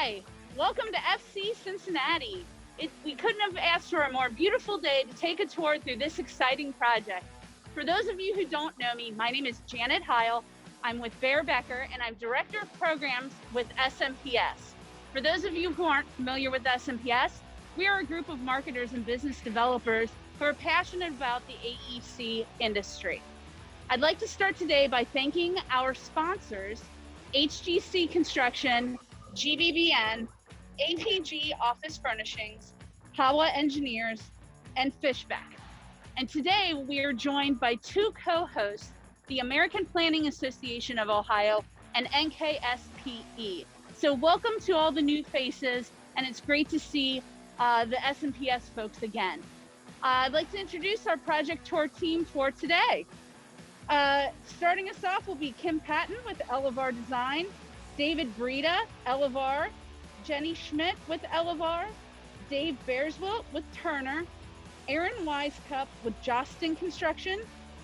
Hi, welcome to FC Cincinnati. We couldn't have asked for a more beautiful day to take a tour through this exciting project. For those of you who don't know me, my name is Janet Heil. I'm with Bear Becker and I'm Director of Programs with SMPS. For those of you who aren't familiar with SMPS, we are a group of marketers and business developers who are passionate about the AEC industry. I'd like to start today by thanking our sponsors, HGC Construction, GBBN, APG Office Furnishings, Hawa Engineers, and Fishback. And today we are joined by two co-hosts, the American Planning Association of Ohio and NKSPE. So welcome to all the new faces, and it's great to see the SMPS folks again. I'd like to introduce our project tour team for today. Starting us off will be Kim Patton with Elevar Design, David Breda, Elevar, Jenny Schmidt with Elevar, Dave Bearswill with Turner, Aaron Wisecup with Jostin Construction,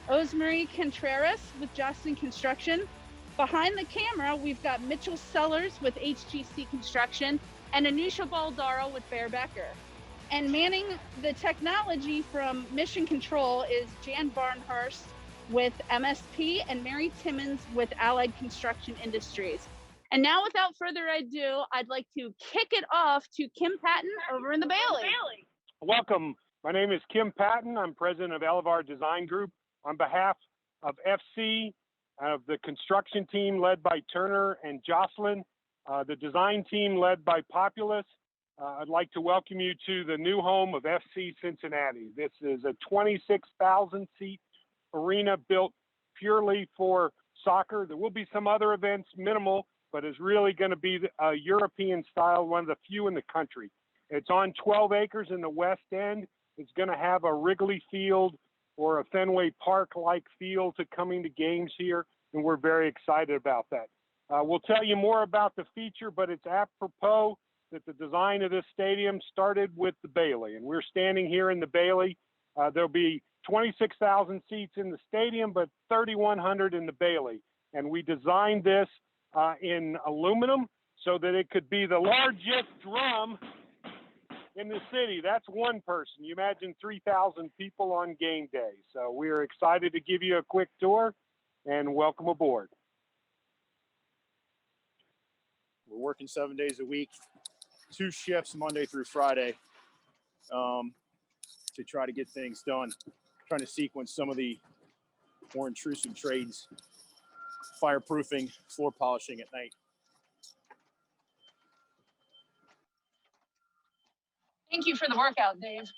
Osemarie Contreras with Jostin Construction. Behind the camera, we've got Mitchell Sellers with HGC Construction and Anusha Baldaro with Bear Becker. And manning the technology from Mission Control is Jan Barnhurst with MSP and Mary Timmons with Allied Construction Industries. And now, without further ado, I'd like to kick it off to Kim Patton over in the Bailey. Welcome. My name is Kim Patton. I'm president of Elevar Design Group. On behalf of FC, of the construction team led by Turner and Jocelyn, the design team led by Populous, I'd like to welcome you to the new home of FC Cincinnati. This is a 26,000-seat arena built purely for soccer. There will be some other events, minimal, but it's really going to be a European style, one of the few in the country. It's on 12 acres in the West End. It's going to have a Wrigley Field or a Fenway Park-like feel to coming to games here, and we're very excited about that. We'll tell you more about the feature, but it's apropos that the design of this stadium started with the Bailey, and we're standing here in the Bailey. There'll be 26,000 seats in the stadium, but 3,100 in the Bailey, and we designed this in aluminum so that it could be the largest drum in the city. That's one person. You imagine 3,000 people on game day. So we're excited to give you a quick tour and welcome aboard. We're working 7 days a week, 2 shifts Monday through Friday to try to get things done. Trying to sequence some of the more intrusive trades, fireproofing, floor polishing at night. Thank you for the workout, Dave.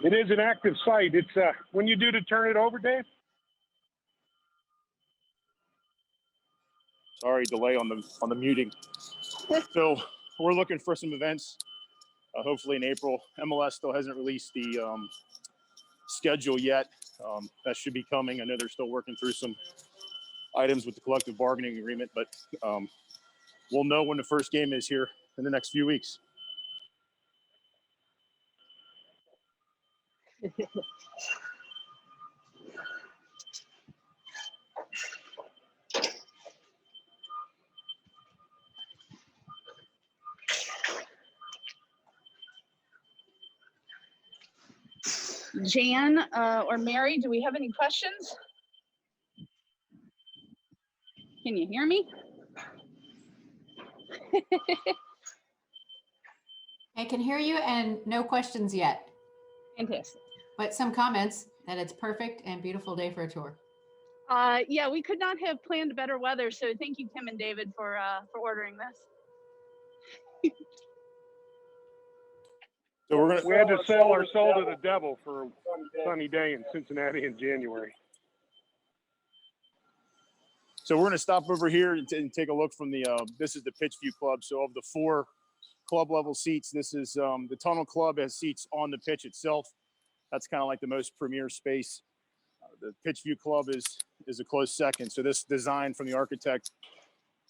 It is an active site. It's when you do to turn it over, Dave? Sorry, delay on the muting. So we're looking for some events, hopefully in April. MLS still hasn't released the schedule yet. That should be coming. I know they're still working through some items with the collective bargaining agreement, but we'll know when the first game is here in the next few weeks. Jan or Mary, do we have any questions? Can you hear me? I can hear you and no questions yet, Fantastic. but some comments that it's perfect and beautiful day for a tour. Yeah, we could not have planned better weather, so thank you, Kim and David, for ordering this. So We had to sell our soul to the devil for a sunny day in Cincinnati in January. So we're going to stop over here and take a look from the, this is the Pitch View Club. So of the 4 club level seats, this is the Tunnel Club has seats on the pitch itself. That's kind of like the most premier space. The Pitch View Club is a close second. So this design from the architect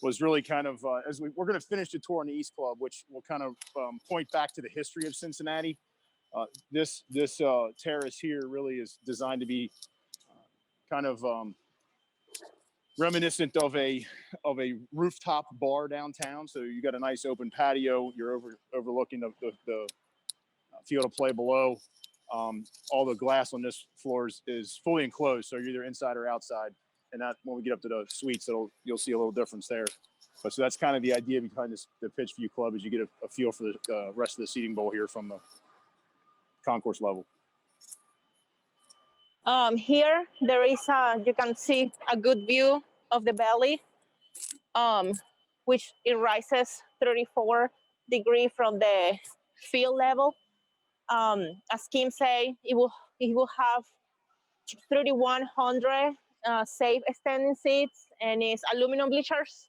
was really kind of, we're going to finish the tour on the East Club, which will kind of point back to the history of Cincinnati. This terrace here really is designed to be kind of reminiscent of a rooftop bar downtown. So you got a nice open patio. You're overlooking the field of play below. All the glass on this floor is fully enclosed, so you're either inside or outside. And that, when we get up to the suites, you'll see a little difference there. But so that's kind of the idea behind the Pitch View Club, is you get a feel for the rest of the seating bowl here from the concourse level. Here there is you can see a good view of the valley, which it rises 34 degrees from the field level. As Kim say, it will have 3,100 safe standing seats, and it's aluminum bleachers.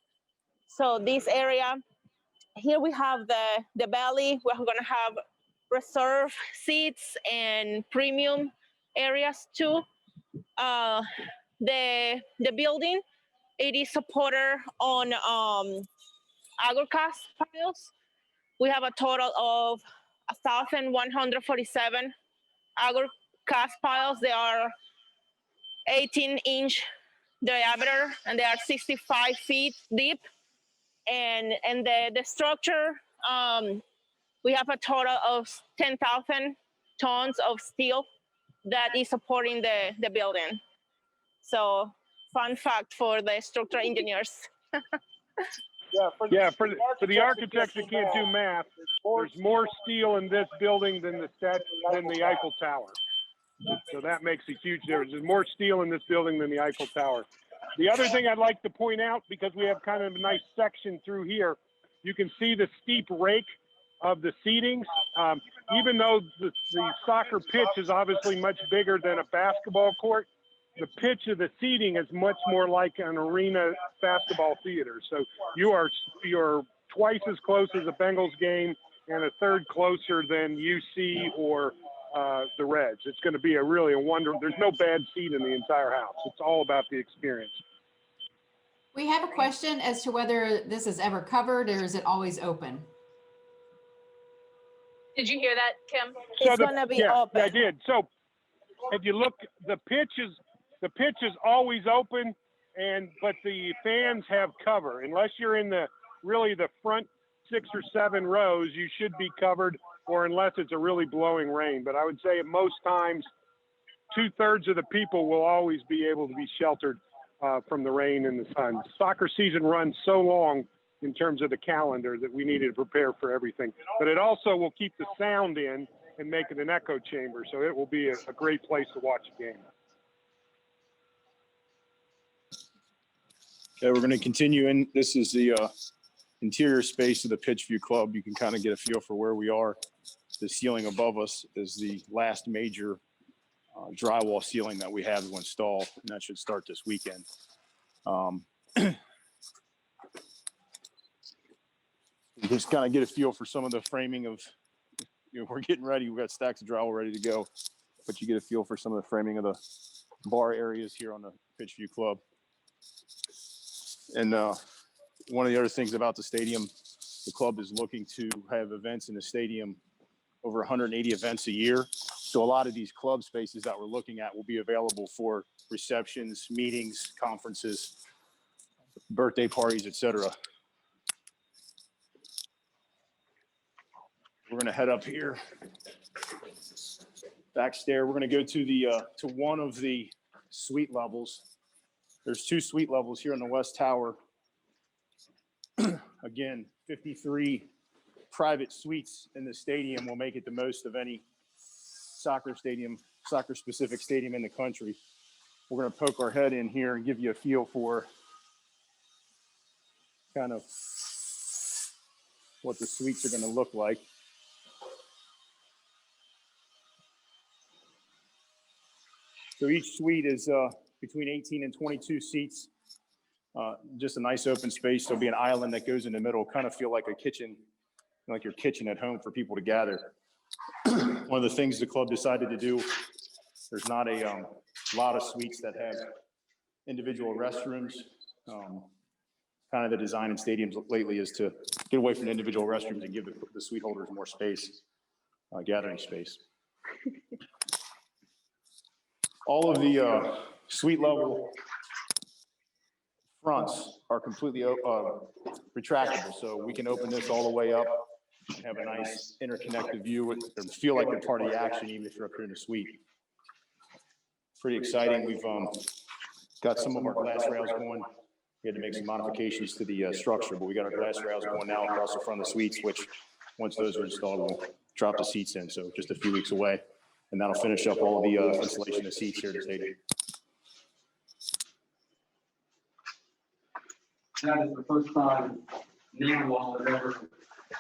So this area here, we have the valley. We're going to have reserve seats and premium areas too. The building, it is supported on aggregate piles. We have a total of 1,147 aggregate piles. They are 18-inch diameter, and they are 65 feet deep. And the structure, we have a total of 10,000 tons of steel that is supporting the building. So, fun fact for the structural engineers. For the architects that can't do math, there's more steel in this building than the Eiffel Tower. So that makes a huge difference. There's more steel in this building than the Eiffel Tower. The other thing I'd like to point out, because we have kind of a nice section through here, you can see the steep rake of the seatings. Even though the soccer pitch is obviously much bigger than a basketball court, the pitch of the seating is much more like an arena basketball theater. So you're twice as close as a Bengals game and a third closer than UC or the Reds. It's going to be really a wonder. There's no bad seat in the entire house. It's all about the experience. We have a question as to whether this is ever covered or is it always open? Did you hear that, Kim? It's going to be open. Yeah, I did. So if you look, the pitch is always open, but the fans have cover. Unless you're in the front 6 or 7 rows, you should be covered, or unless it's a really blowing rain. But I would say at most times, 2/3 of the people will always be able to be sheltered from the rain and the sun. Soccer season runs so long in terms of the calendar that we needed to prepare for everything. But it also will keep the sound in and make it an echo chamber. So it will be a great place to watch a game. Okay, we're going to continue in. This is the interior space of the Pitch View Club. You can kind of get a feel for where we are. The ceiling above us is the last major drywall ceiling that we have to install, and that should start this weekend. Just kind of get a feel for some of the framing of, we're getting ready. We've got stacks of drywall ready to go, but you get a feel for some of the framing of the bar areas here on the Pitch View Club. And one of the other things about the stadium, the club is looking to have events in the stadium, over 180 events a year. So a lot of these club spaces that we're looking at will be available for receptions, meetings, conferences, birthday parties, etc. We're going to head up here, back stair. We're going to go to one of the suite levels. There's 2 suite levels here in the West Tower. Again, 53 private suites in the stadium will make it the most of any soccer-specific stadium in the country. We're going to poke our head in here and give you a feel for kind of what the suites are going to look like. So each suite is between 18 and 22 seats. Just a nice open space. There'll be an island that goes in the middle, kind of feel like a kitchen, like your kitchen at home for people to gather. One of the things the club decided to do, there's not a lot of suites that have individual restrooms. kind of the design in stadiums lately is to get away from individual restrooms and give the suite holders more space, gathering space. All of the suite level fronts are completely retractable, so we can open this all the way up and have a nice interconnected view and feel like you're part of the action, even if you're up here in the suite. Pretty exciting. We've got some of our glass rails going. We had to make some modifications to the structure, but we got our glass rails going now across the front of the suites, which once those are installed, we'll drop the seats in. So just a few weeks away, and that'll finish up all the installation of seats here at the stadium. That is the first time NamWall has ever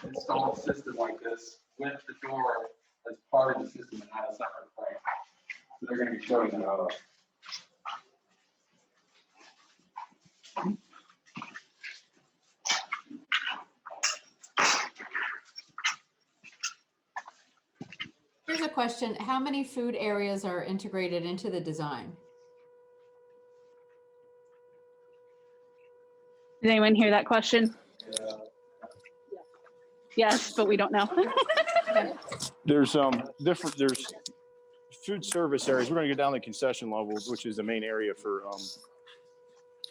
installed a system like this with the door as part of the system and not a separate frame. So they're going to be showing that off. Here's a question. How many food areas are integrated into the design? Did anyone hear that question? Yes, but we don't know. There's there's food service areas. We're going to go down the concession levels, which is the main area for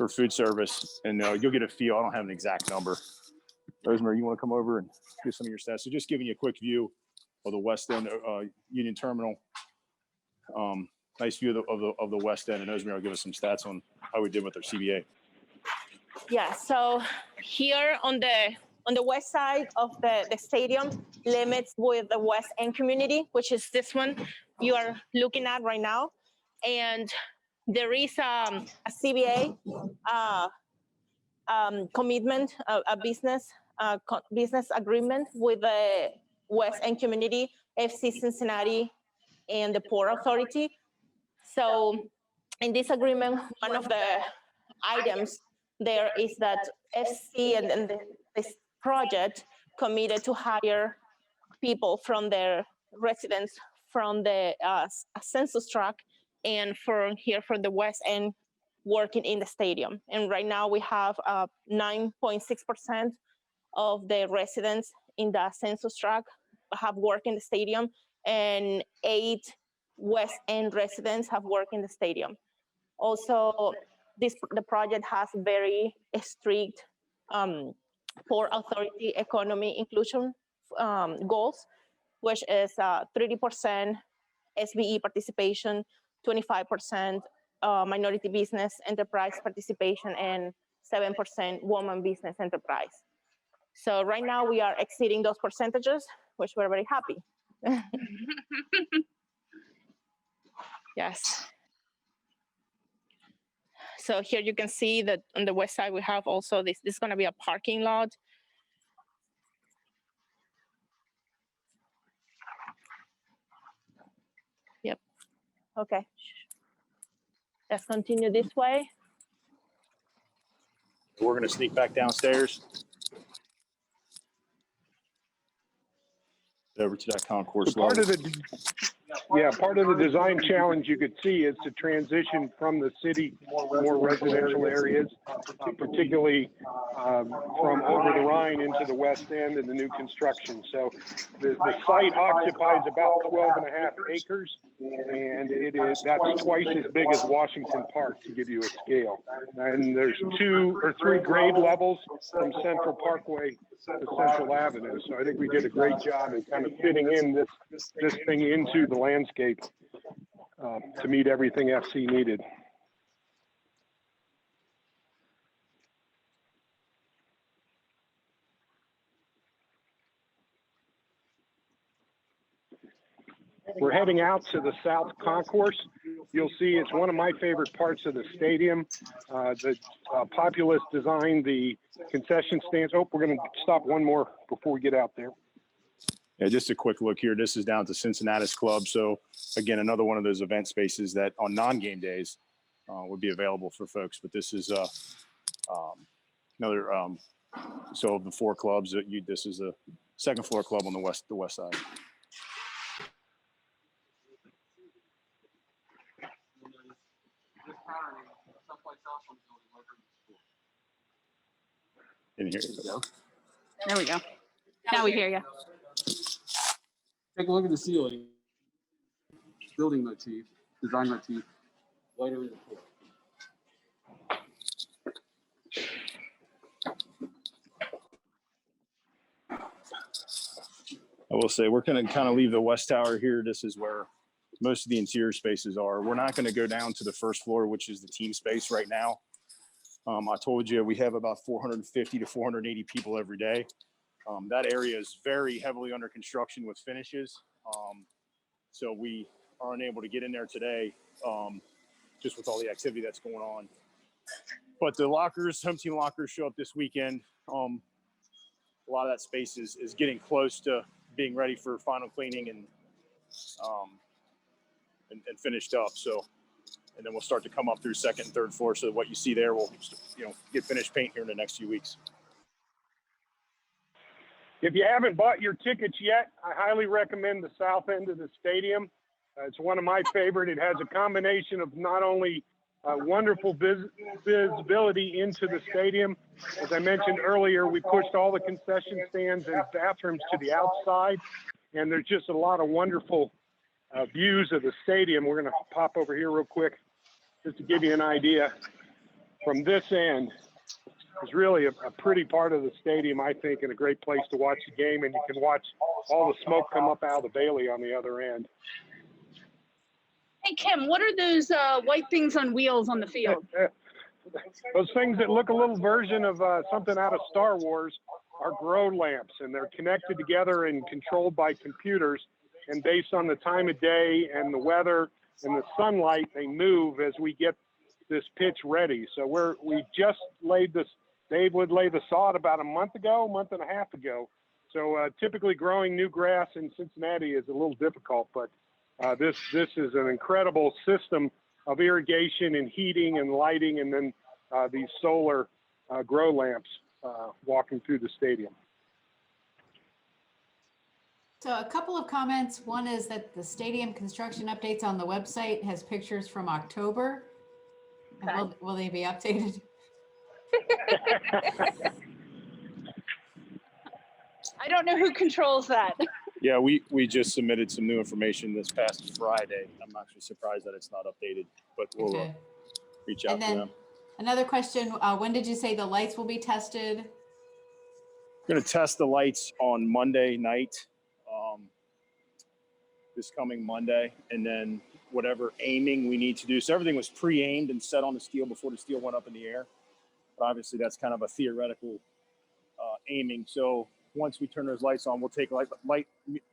food service, and you'll get a feel. I don't have an exact number. Rosemary, you want to come over and give some of your stats? So just giving you a quick view of the West End Union Terminal. Nice view of the West End, and Rosemary will give us some stats on how we did with our CBA. Yeah, so here on the west side of the stadium limits with the West End community, which is this one you are looking at right now. And there is a CBA commitment, a business agreement with the West End community, FC Cincinnati, and the Port Authority. So in this agreement, one of the items there is that FC and this project committed to hire people from their residents from the census tract and from the West End working in the stadium. And right now we have 9.6% of the residents in the census tract have worked in the stadium, and 8 West End residents have worked in the stadium. Also, the project has very strict Port Authority economy inclusion goals, which is 30% SBE participation, 25% minority business enterprise participation, and 7% woman business enterprise. So right now we are exceeding those percentages, which we're very happy. Yes. So here you can see that on the west side we have also this is going to be a parking lot. Yep. Okay. Let's continue this way. We're going to sneak back downstairs over to that concourse. So part of the design challenge you could see is to transition from the city to more residential areas, particularly from over the Rhine into the West End and the new construction. So the site occupies about 12.5 acres, and that's twice as big as Washington Park, to give you a scale. And there's 2 or 3 grade levels from Central Parkway to Central Avenue. So I think we did a great job in kind of fitting in this thing into the landscape to meet everything FC needed. We're heading out to the South Concourse. You'll see it's one of my favorite parts of the stadium. The Populous designed the concession stands. Oh, we're going to stop one more before we get out there. Yeah, just a quick look here. This is down to Cincinnati's club. So again, another one of those event spaces that on non-game days would be available for folks. But this is another. So of the 4 clubs, this is a second floor club on the west side. in here. You go. There we go. Now we hear you. Take a look at the ceiling. Building motif, design motif, later in the floor. I will say we're going to kind of leave the west tower here. This is where most of the interior spaces are. We're not going to go down to the first floor, which is the team space right now. I told you we have about 450 to 480 people every day. That area is very heavily under construction with finishes. So we are unable to get in there today just with all the activity that's going on. But the lockers, home team lockers show up this weekend. A lot of that space is getting close to being ready for final cleaning and finished up. So, and then we'll start to come up through second and third floor. So what you see there will, get finished paint here in the next few weeks. If you haven't bought your tickets yet, I highly recommend the south end of the stadium. It's one of my favorite. It has a combination of not only wonderful visibility into the stadium. As I mentioned earlier, we pushed all the concession stands and bathrooms to the outside, and there's just a lot of wonderful views of the stadium. We're going to pop over here real quick just to give you an idea. From this end, it's really a pretty part of the stadium, I think, and a great place to watch the game, and you can watch all the smoke come up out of the Bailey on the other end. Hey, Kim, what are those white things on wheels on the field? Those things that look a little version of something out of Star Wars are grow lamps, and they're connected together and controlled by computers. And based on the time of day and the weather and the sunlight, they move as we get this pitch ready. So we just laid this. Dave would lay the sod about a month and a half ago. So typically growing new grass in Cincinnati is a little difficult, but this is an incredible system of irrigation and heating and lighting, and then these solar grow lamps walking through the stadium. So a couple of comments. One is that the stadium construction updates on the website has pictures from October. Okay. Will they be updated? I don't know who controls that. Yeah, we just submitted some new information this past Friday. I'm actually surprised that it's not updated, but we'll Okay. reach out And to then them. another question, when did you say the lights will be tested? We're going to test the lights on Monday night, this coming Monday, and then whatever aiming we need to do. So everything was pre-aimed and set on the steel before the steel went up in the air. But obviously that's kind of a theoretical aiming. So once we turn those lights on, we'll take light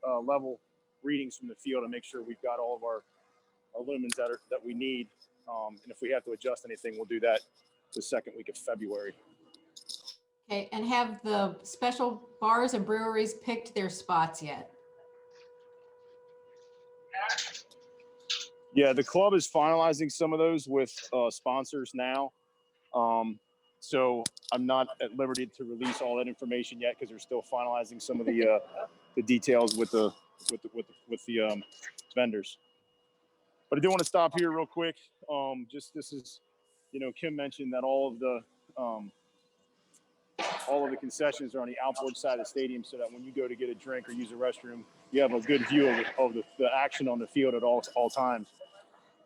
level readings from the field and make sure we've got all of our lumens that we need. And if we have to adjust anything, we'll do that the second week of February. Okay, and have the special bars and breweries picked their spots yet? Yeah, the club is finalizing some of those with sponsors now. So I'm not at liberty to release all that information yet because they're still finalizing some of the details with the vendors. But I do want to stop here real quick. This is, Kim mentioned that all of the concessions are on the outboard side of the stadium, so that when you go to get a drink or use a restroom, you have a good view of the action on the field at all times.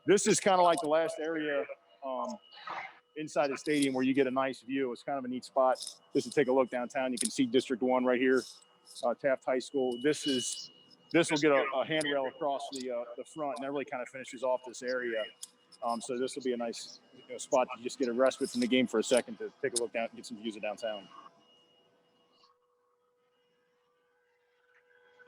This is kind of like the last area inside the stadium where you get a nice view. It's kind of a neat spot just to take a look downtown. You can see District 1 right here, Taft High School. This will get a handrail across the front, and that really kind of finishes off this area. So this will be a nice spot to just get a respite from the game for a second to take a look down and get some views of downtown.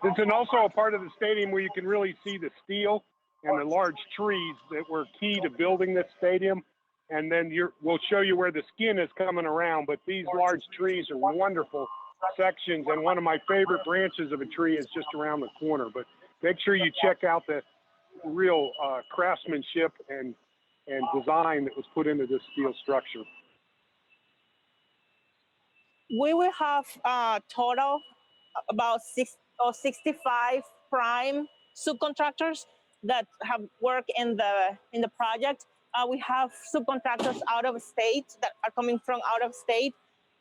It's also a part of the stadium where you can really see the steel and the large trees that were key to building this stadium. And then we'll show you where the skin is coming around, but these large trees are wonderful sections. And one of my favorite branches of a tree is just around the corner, but make sure you check out the real craftsmanship and design that was put into this steel structure. We will have total about 65 prime subcontractors that have worked in the project. We have subcontractors out of state that are coming from out of state,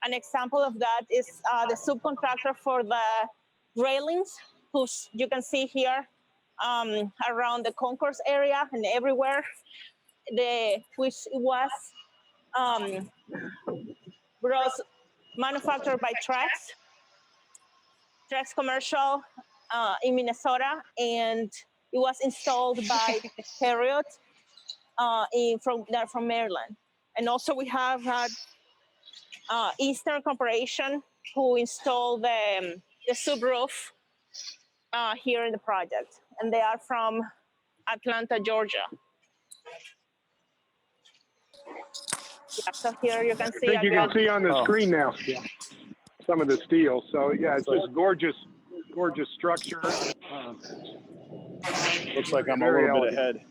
An example of that is the subcontractor for the railings, who's you can see here around the Concourse area and everywhere, which was manufactured by Trex Commercial in Minnesota, and it was installed by Harriet from Maryland. And also we have had Eastern Corporation, who installed the subroof here in the project, and they are from Atlanta, Georgia. Yeah, so here you can see. I think you can see on the screen now some of the steel. So yeah, it's just gorgeous structure. Looks like I'm a little bit ahead.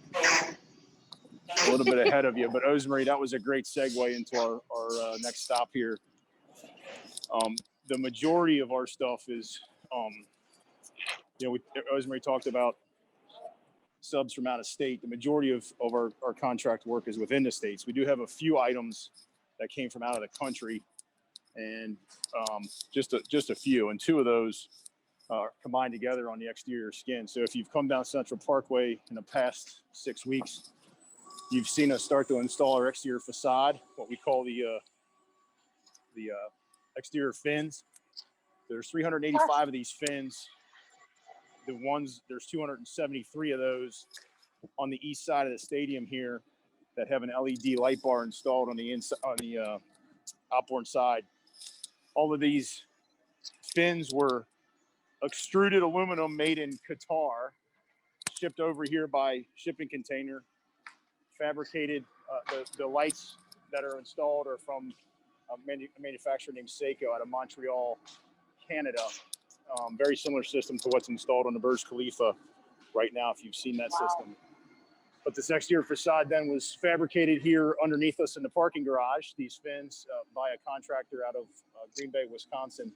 A little bit ahead of you, but Osemarie, that was a great segue into our next stop here. The majority of our stuff is, Osemarie talked about subs from out of state. The majority of our contract work is within the states. We do have a few items that came from out of the country, and just a few, and two of those are combined together on the exterior skin. So if you've come down Central Parkway in the past 6 weeks, you've seen us start to install our exterior facade, what we call the exterior fins. There's 385 of these fins. There's 273 of those on the east side of the stadium here that have an LED light bar installed on the inside, on the outboard side. All of these fins were extruded aluminum made in Qatar, shipped over here by shipping container, fabricated. The lights that are installed are from a manufacturer named Seiko out of Montreal, Canada. Very similar system to what's installed on the Burj Khalifa right now, if you've seen that system. But this exterior facade then was fabricated here underneath us in the parking garage, these fins by a contractor out of Green Bay, Wisconsin,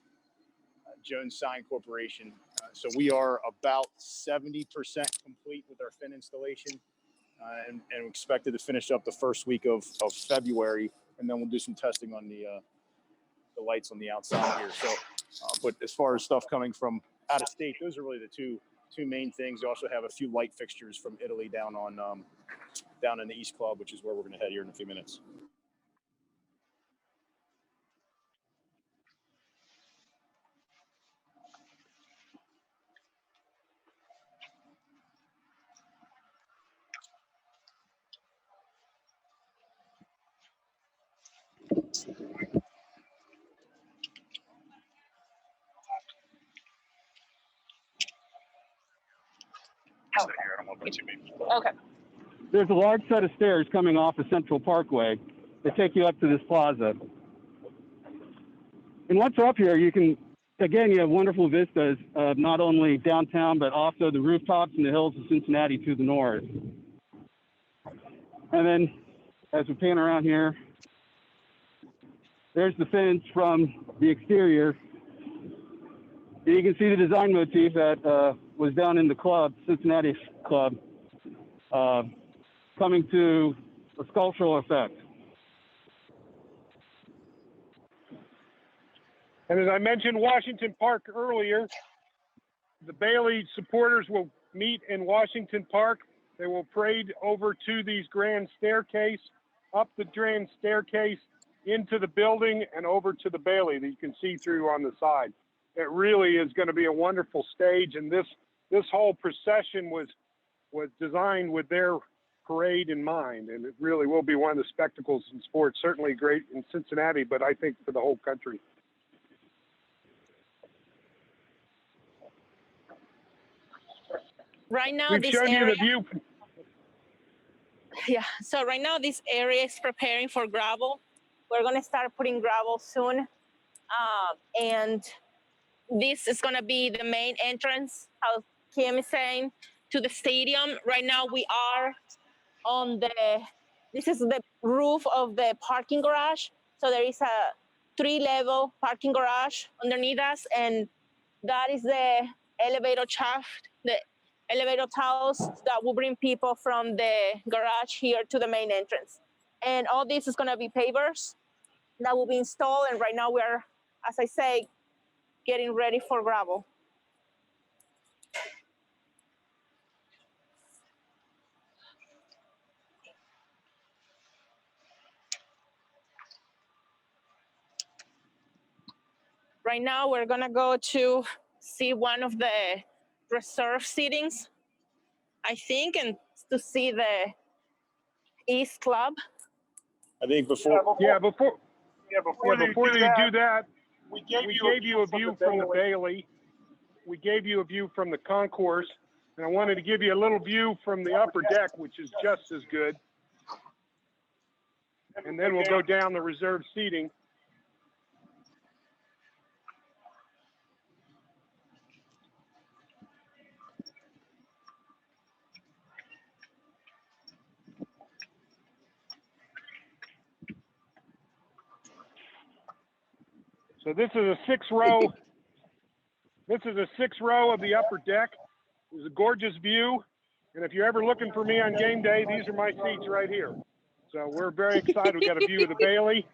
Jones Sign Corporation. So we are about 70% complete with our fin installation, and expected to finish up the first week of February, and then we'll do some testing on the lights on the outside here. So, but as far as stuff coming from out of state, those are really the two main things. We also have a few light fixtures from Italy down in the East Club, which is where we're going to head here in a few minutes. Okay. There's a large set of stairs coming off of Central Parkway that take you up to this plaza. And once you're up here, you have wonderful vistas of not only downtown, but also the rooftops and the hills of Cincinnati to the north. And then as we pan around here, there's the fence from the exterior. And you can see the design motif that was down in the club, Cincinnati Club, coming to a sculptural effect. And as I mentioned Washington Park earlier, the Bailey supporters will meet in Washington Park. They will parade over to these grand staircase, up the grand staircase, into the building and over to the Bailey that you can see through on the side. It really is going to be a wonderful stage, and this whole procession was designed with their parade in mind, and it really will be one of the spectacles in sports, certainly great in Cincinnati, but I think for the whole country. Right now, We've this shown area, you the view. Yeah, so right now this area is preparing for gravel. We're gonna start putting gravel soon. And this is gonna be the main entrance, how Kim is saying, to the stadium. Right now we are on this is the roof of the parking garage. So there is a 3-level parking garage underneath us, and that is the elevator shaft, the elevator towers that will bring people from the garage here to the main entrance. And all this is gonna be pavers. that will be installed. And right now we're, as I say, getting ready for gravel. Right now we're gonna go to see one of the reserve seatings, I think, and to see the East Club. I think before Before they do that, we we gave you a view from the Bailey. We gave you a view from the Concourse, and I wanted to give you a little view from the upper deck, which is just as good. And then we'll go down the reserve seating. So this is a 6-row. This is a 6-row of the upper deck. It's a gorgeous view. And if you're ever looking for me on game day, these are my seats right here. So we're very excited. We got a view of the Bailey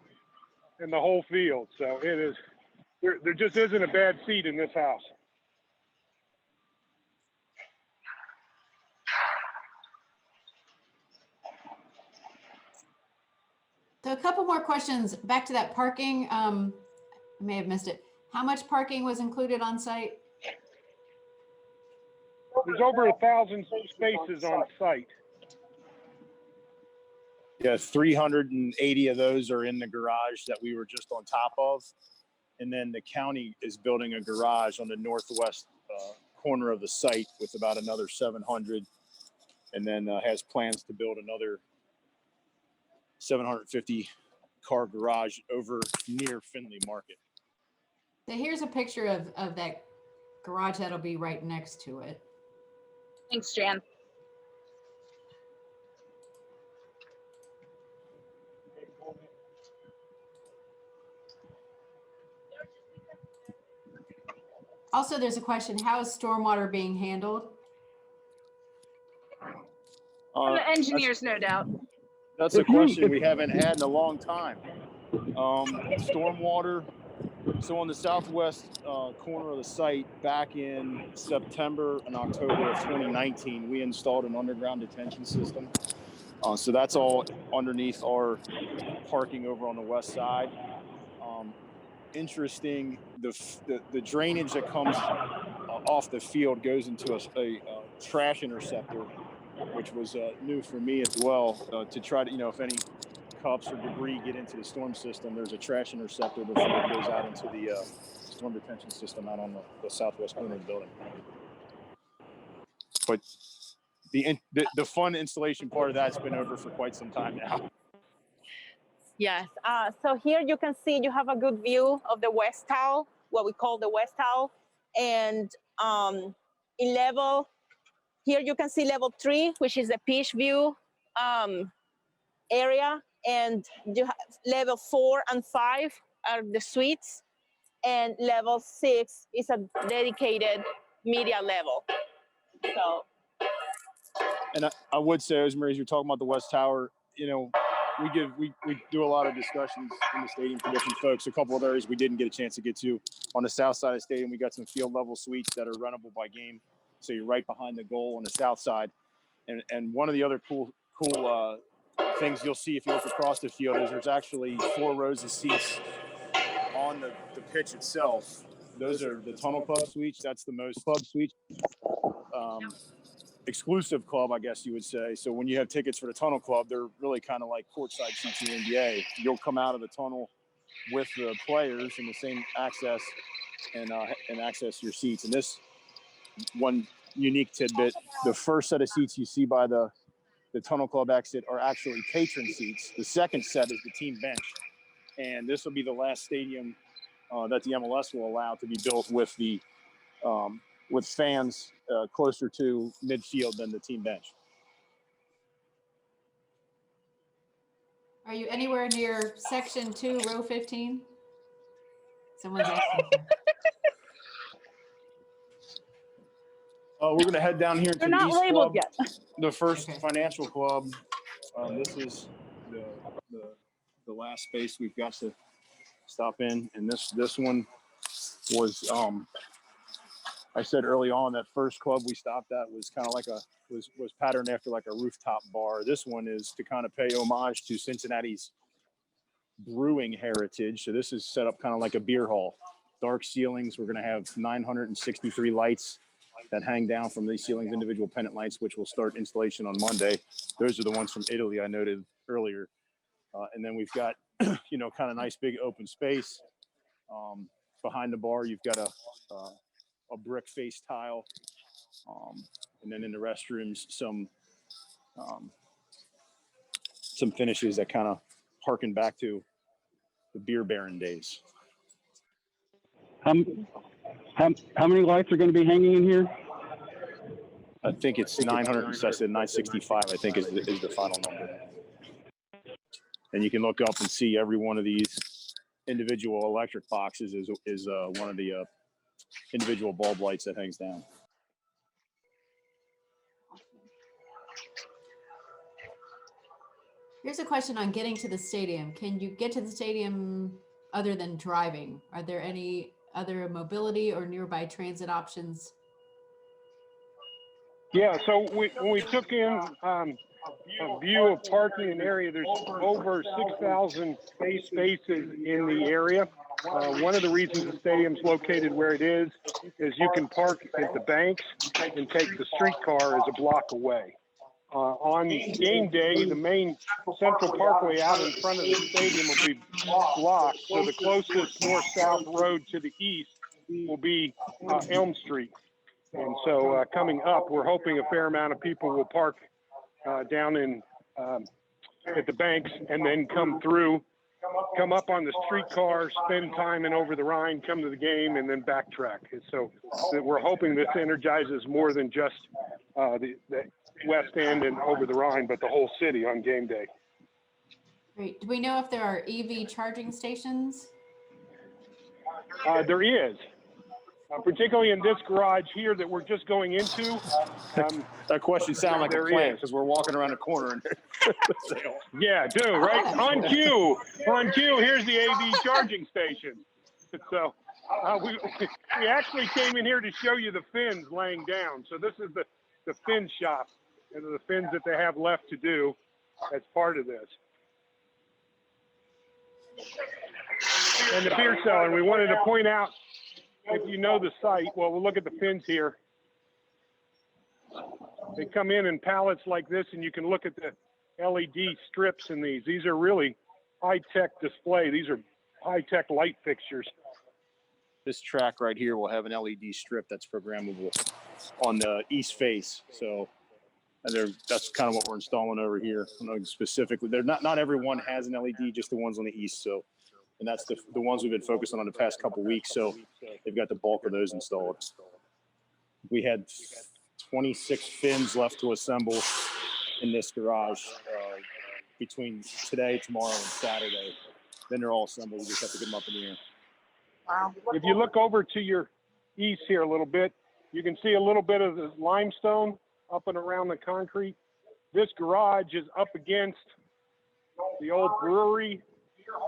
and the whole field. So it is, there just isn't a bad seat in this house. So a couple more questions back to that parking. I may have missed it. How much parking was included on site? There's over 1,000 spaces on site. Yeah, 380 of those are in the garage that we were just on top of. And then the county is building a garage on the northwest corner of the site with about another 700. And then has plans to build another 750 car garage over near Findlay Market. So here's a picture of that garage that'll be right next to it. Thanks, Jan. Also, there's a question, how is stormwater being handled? The engineers, no doubt. That's a question we haven't had in a long time. Stormwater. So on the southwest corner of the site, back in September and October of 2019, we installed an underground detention system. So that's all underneath our parking over on the west side. Interesting, the drainage that comes off the field goes into a trash interceptor, which was new for me as well, to try to, if any cups or debris get into the storm system, there's a trash interceptor before it goes out into the storm detention system out on the southwest corner of the building. But the fun installation part of that's been over for quite some time now. Yes. So here you can see you have a good view of the west tower, what we call the west tower, and in level here you can see level 3, which is the pitch view area, and you have level 4 and 5 are the suites, and level 6 is a dedicated media level. So. And I would say, Rosemary, as you're talking about the west tower, we do a lot of discussions in the stadium for different folks. A couple of areas we didn't get a chance to get to. On the south side of the stadium, we got some field level suites that are rentable by game. So you're right behind the goal on the south side. And one of the other cool things you'll see if you look across the field is there's actually 4 rows of seats on the pitch itself. Those are the Tunnel Club suites. That's the most club suites. Exclusive club, I guess you would say. So when you have tickets for the Tunnel Club, they're really kind of like courtside seats in the NBA. You'll come out of the tunnel with the players in the same access and access your seats. And this one unique tidbit, the first set of seats you see by the Tunnel Club exit are actually patron seats. The second set is the team bench. And this will be the last stadium that the MLS will allow to be built with the with fans closer to midfield than the team bench. Are you anywhere near section 2, row 15? Someone's asking. We're going to head down here into They're the not East labeled Club, yet. the first Okay. financial club. This is the last space we've got to stop in. And this one was, I said early on, that first club we stopped at was kind of like was patterned after like a rooftop bar. This one is to kind of pay homage to Cincinnati's brewing heritage. So this is set up kind of like a beer hall. Dark ceilings. We're going to have 963 lights that hang down from these ceilings, individual pendant lights, which will start installation on Monday. Those are the ones from Italy I noted earlier. And then we've got, you know, kind of nice big open space. Behind the bar, you've got a brick face tile. And then in the restrooms, some finishes that kind of harken back to the beer baron days. How many lights are going to be hanging in here? I think it's 965, I think is the final number. And you can look up and see every one of these individual electric boxes is one of the individual bulb lights that hangs down. Here's a question on getting to the stadium. Can you get to the stadium other than driving? Are there any other mobility or nearby transit options? Yeah, so when we took in a view of parking in the area, there's over 6,000 spaces in the area. One of the reasons the stadium's located where it is you can park at the banks and take the streetcar as a block away. On game day, the main Central Parkway out in front of the stadium will be blocked, so the closest north-south road to the east will be Elm Street. And so coming up, we're hoping a fair amount of people will park down in at the banks and then come up on the streetcar, spend time in Over the Rhine, come to the game, and then backtrack. And so we're hoping this energizes more than just the West End and Over the Rhine, but the whole city on game day. Great. Do we know if there are EV charging stations? There is. Particularly in this garage here that we're just going into. That question sounds like a plan because we're walking around the corner. And yeah, do, right? On cue. Here's the AV charging station. So we actually came in here to show you the fins laying down. So this is the fin shop and the fins that they have left to do as part of this. And the beer cellar. And we wanted to point out, if you know the site, well, we'll look at the fins here. They come in pallets like this, and you can look at the LED strips in these. These are really high-tech display. These are high-tech light fixtures. This track right here will have an LED strip that's programmable on the east face. So that's kind of what we're installing over here. I don't know specifically. They're not everyone has an LED, just the ones on the east. So. And that's the ones we've been focusing on the past couple of weeks. So they've got the bulk of those installed. We had 26 fins left to assemble in this garage between today, tomorrow, and Saturday. Then they're all assembled. We just have to get them up in the air. Wow. If you look over to your east here a little bit, you can see a little bit of the limestone up and around the concrete. This garage is up against the old brewery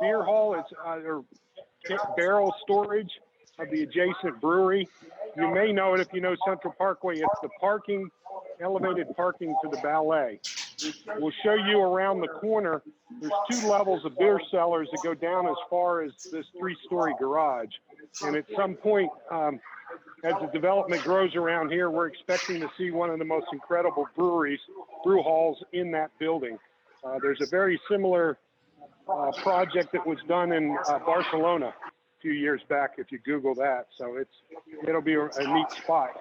beer hall. It's or barrel storage of the adjacent brewery. You may know it if you know Central Parkway. It's the parking, elevated parking to the ballet. We'll show you around the corner. There's 2 levels of beer cellars that go down as far as this 3-story garage. And at some point, as the development grows around here, we're expecting to see one of the most incredible brew halls in that building. There's a very similar project that was done in Barcelona a few years back, if you Google that. So it'll be a neat spot.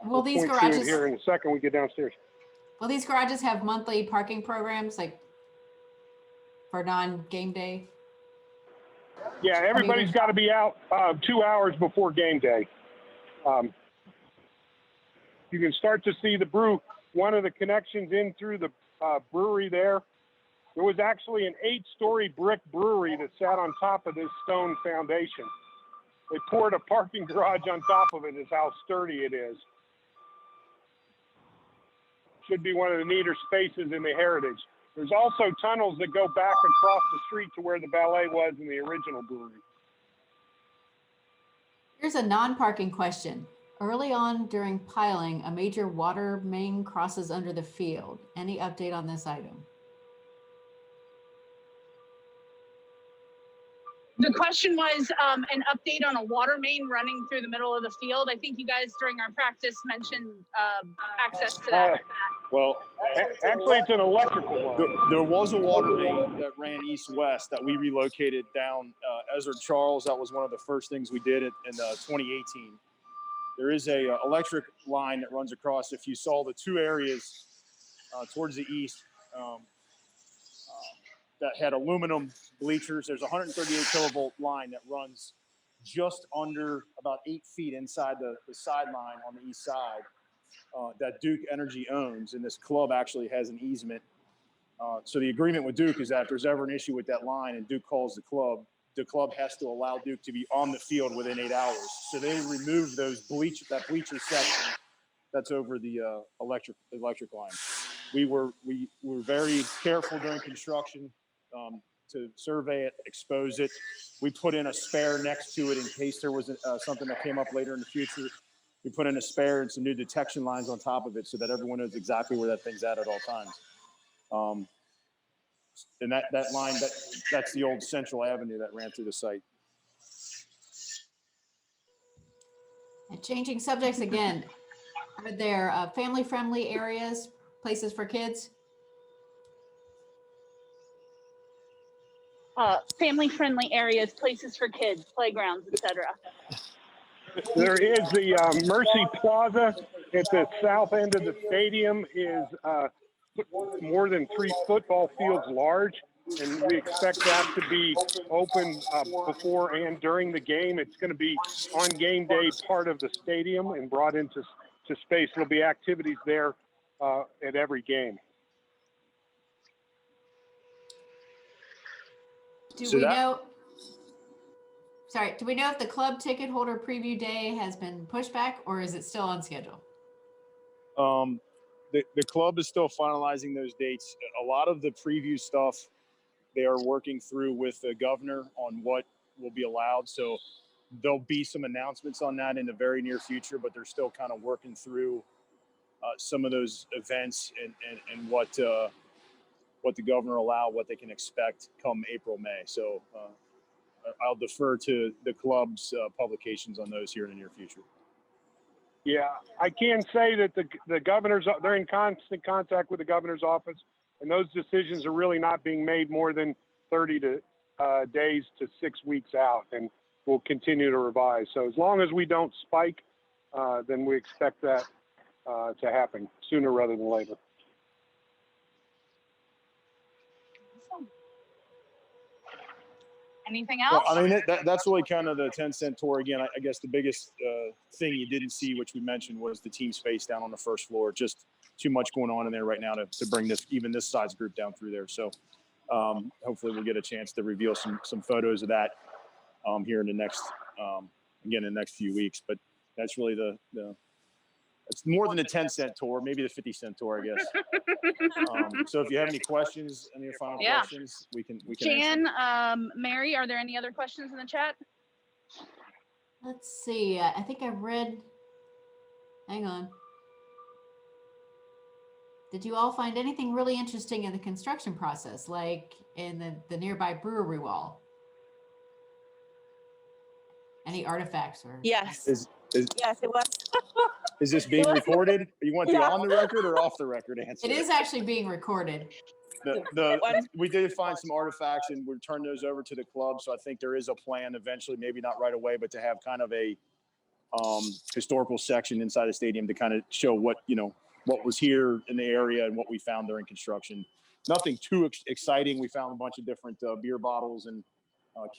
Will these garages here in a second we get downstairs? Will these garages have monthly parking programs like for non-game day? Yeah, everybody's got to be out 2 hours before game day. You can start to see the brew. One of the connections in through the brewery there. There was actually an 8-story brick brewery that sat on top of this stone foundation. They poured a parking garage on top of it, is how sturdy it is. Should be one of the neater spaces in the heritage. There's also tunnels that go back across the street to where the ballet was in the original brewery. Here's a non-parking question. Early on during piling, a major water main crosses under the field. Any update on this item? The question was an update on a water main running through the middle of the field. I think you guys during our practice mentioned access to that. Well, actually, it's an electrical line. There was a water main that ran east-west that we relocated down Ezra Charles. That was one of the first things we did in 2018. There is a electric line that runs across. If you saw the two areas towards the east that had aluminum bleachers, there's a 138 kilovolt line that runs just under about 8 feet inside the sideline on the east side that Duke Energy owns. And this club actually has an easement. So the agreement with Duke is that if there's ever an issue with that line and Duke calls the club has to allow Duke to be on the field within 8 hours. So they removed that bleacher section that's over the electric line. We were very careful during construction to survey it, expose it. We put in a spare next to it in case there was something that came up later in the future. We put in a spare and some new detection lines on top of it so that everyone knows exactly where that thing's at all times. And that line, that's the old Central Avenue that ran through the site. And changing subjects again, are there family-friendly areas, places for kids? Family-friendly areas, places for kids, playgrounds, etc. There is the Mercy Plaza at the south end of the stadium is more than 3 football fields large, and we expect that to be open before and during the game. It's going to be on game day part of the stadium and brought into space. There'll be activities there at every game. Do we know if the club ticket holder preview day has been pushed back or is it still on schedule? The club is still finalizing those dates. A lot of the preview stuff they are working through with the governor on what will be allowed. So there'll be some announcements on that in the very near future, but they're still kind of working through some of those events and what the governor allow, what they can expect come April, May. So I'll defer to the club's publications on those here in the near future. Yeah, I can say that the governors, they're in constant contact with the governor's office, and those decisions are really not being made more than 30 days to 6 weeks out, and we'll continue to revise. So as long as we don't spike, then we expect that to happen sooner rather than later. Anything else? Well, I mean, that's really kind of the 10-cent tour. Again, I guess the biggest thing you didn't see, which we mentioned, was the team space down on the first floor. Just too much going on in there right now to bring even this size group down through there. So hopefully we'll get a chance to reveal some photos of that here in the next, in the next few weeks. But that's really it's more than a 10-cent tour, maybe the 50-cent tour, I guess. So if you have any questions, any final questions, we can Jan, answer. Mary, are there any other questions in the chat? Let's see. I think I've read. Hang on. Did you all find anything really interesting in the construction process, like in the nearby brewery wall? Any artifacts or? Yes. Yes, it was. Is this being recorded? You want the on the record or off the record answer? It is actually being recorded. We did find some artifacts and we turned those over to the club. So I think there is a plan eventually, maybe not right away, but to have kind of a historical section inside the stadium to kind of show what was here in the area and what we found during construction. Nothing too exciting. We found a bunch of different beer bottles and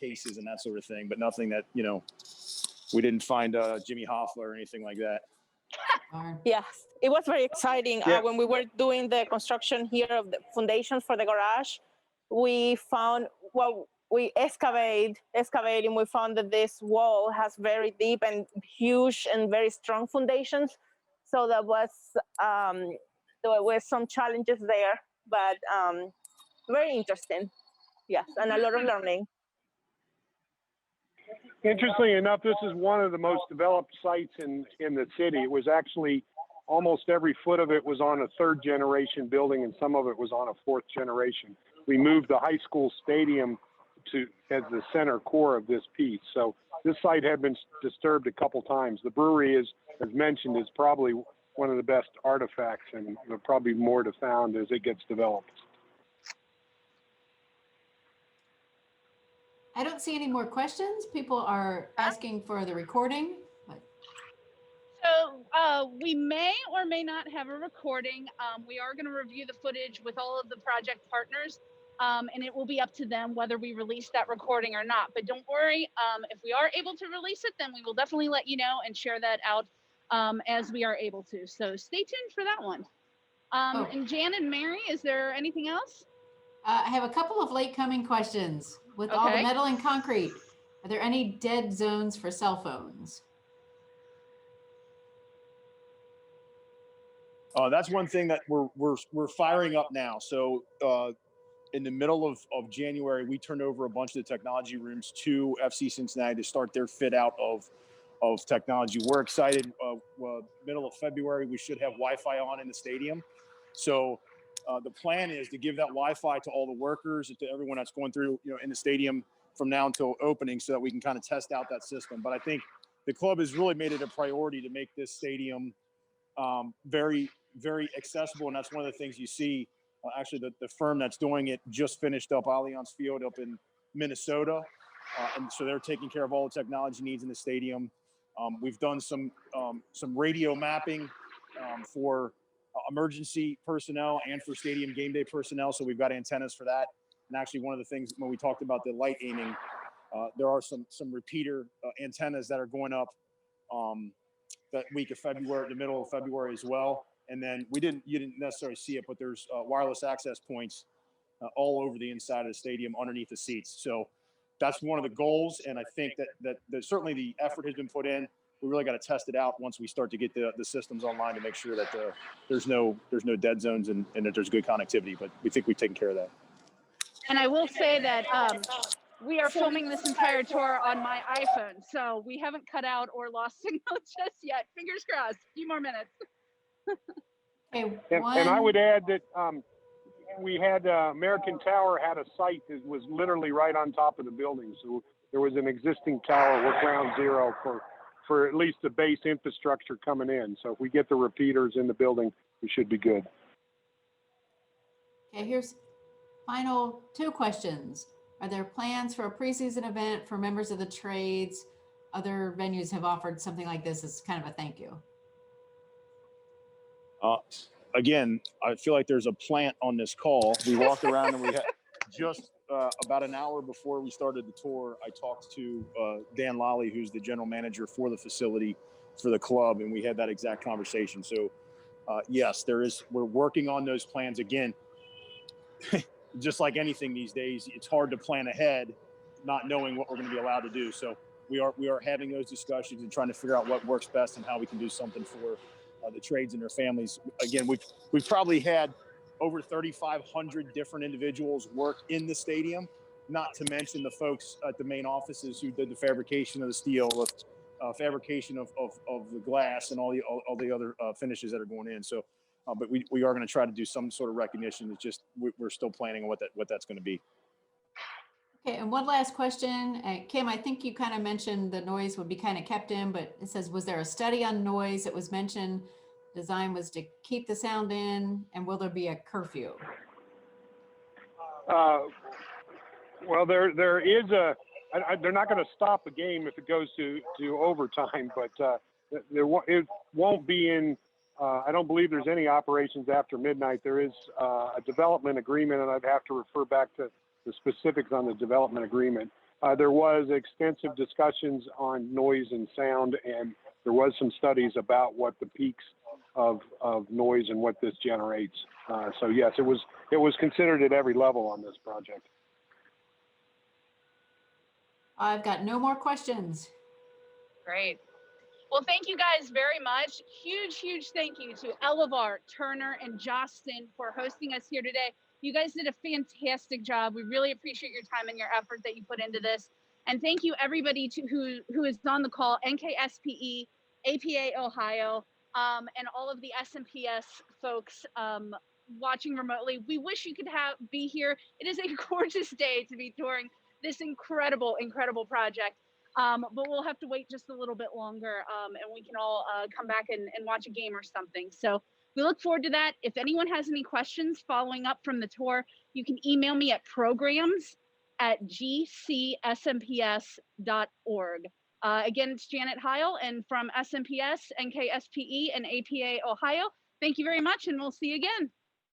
cases and that sort of thing, but nothing that, we didn't find Jimmy Hoffa or anything like that. Yes, it was very exciting. Yeah. When we were doing the construction here of the foundation for the garage, we found, we excavated, and we found that this wall has very deep and huge and very strong foundations. So there was some challenges there, but very interesting. Yes, and a lot of learning. Interestingly enough, this is one of the most developed sites in the city. It was actually almost every foot of it was on a third generation building, and some of it was on a fourth generation. We moved the high school stadium as the center core of this piece. So this site had been disturbed a couple times. The brewery is, as mentioned, is probably one of the best artifacts, and there'll probably be more to found as it gets developed. I don't see any more questions. People are asking for the recording. But... So we may or may not have a recording. We are going to review the footage with all of the project partners, and it will be up to them whether we release that recording or not. But don't worry, if we are able to release it, then we will definitely let you know and share that out as we are able to. So stay tuned for that one. And Jan and Mary, is there anything else? I have a couple of late coming questions. With all the metal and concrete, are there any dead zones for cell phones? That's one thing that we're firing up now. So in the middle of January, we turned over a bunch of the technology rooms to FC Cincinnati to start their fit out of technology. We're excited. Middle of February, we should have Wi-Fi on in the stadium. So the plan is to give that Wi-Fi to all the workers, to everyone that's going through, in the stadium from now until opening, so that we can kind of test out that system. But I think the club has really made it a priority to make this stadium very, very accessible, and that's one of the things you see. Actually, the firm that's doing it just finished up Allianz Field up in Minnesota, and so they're taking care of all the technology needs in the stadium. We've done some radio mapping for emergency personnel and for stadium game day personnel, so we've got antennas for that. And actually, one of the things when we talked about the light aiming, there are some repeater antennas that are going up that week of February, the middle of February as well. And then you didn't necessarily see it, but there's wireless access points all over the inside of the stadium underneath the seats. So that's one of the goals, and I think that certainly the effort has been put in. We really got to test it out once we start to get the systems online to make sure that there's no dead zones and that there's good connectivity. But we think we've taken care of that. And I will say that we are filming this entire tour on my iPhone, so we haven't cut out or lost signal just yet. Fingers crossed. A few more minutes. And I would add that we had American Tower had a site that was literally right on top of the building. So there was an existing tower with ground zero for at least the base infrastructure coming in. So if we get the repeaters in the building, we should be good. Okay, here's final two questions. Are there plans for a preseason event for members of the trades? Other venues have offered something like this as kind of a thank you. Again, I feel like there's a plant on this call. We walked around and we had just about an hour before we started the tour, I talked to Dan Lally, who's the general manager for the facility for the club, and we had that exact conversation. So yes, we're working on those plans. Again, just like anything these days, it's hard to plan ahead, not knowing what we're going to be allowed to do. So we are having those discussions and trying to figure out what works best and how we can do something for the trades and their families. Again, we've probably had over 3,500 different individuals work in the stadium, not to mention the folks at the main offices who did the fabrication of the steel, fabrication of the glass, and all the other finishes that are going in. So, but we are going to try to do some sort of recognition. It's just we're still planning on what that's going to be. Okay, and one last question. Kim, I think you kind of mentioned the noise would be kind of kept in, but it says, was there a study on noise that was mentioned? Design was to keep the sound in, and will there be a curfew? Well, there is they're not going to stop a game if it goes to overtime, but it won't be in. I don't believe there's any operations after midnight. There is a development agreement, and I'd have to refer back to the specifics on the development agreement. There was extensive discussions on noise and sound, and there was some studies about what the peaks of noise and what this generates. So yes, it was considered at every level on this project. I've got no more questions. Great. Well, thank you guys very much. Huge thank you to Elevar, Turner, and Jostin for hosting us here today. You guys did a fantastic job. We really appreciate your time and your effort that you put into this. And thank you everybody who is on the call, NKSPE, APA Ohio, and all of the SMPS folks watching remotely. We wish you could be here. It is a gorgeous day to be touring this incredible project. But we'll have to wait just a little bit longer, and we can all come back and watch a game or something. So we look forward to that. If anyone has any questions following up from the tour, you can email me at programs@gcsmps.org. Again, it's Janet Heil, and from SMPS, NKSPE, and APA Ohio. Thank you very much, and we'll see you again.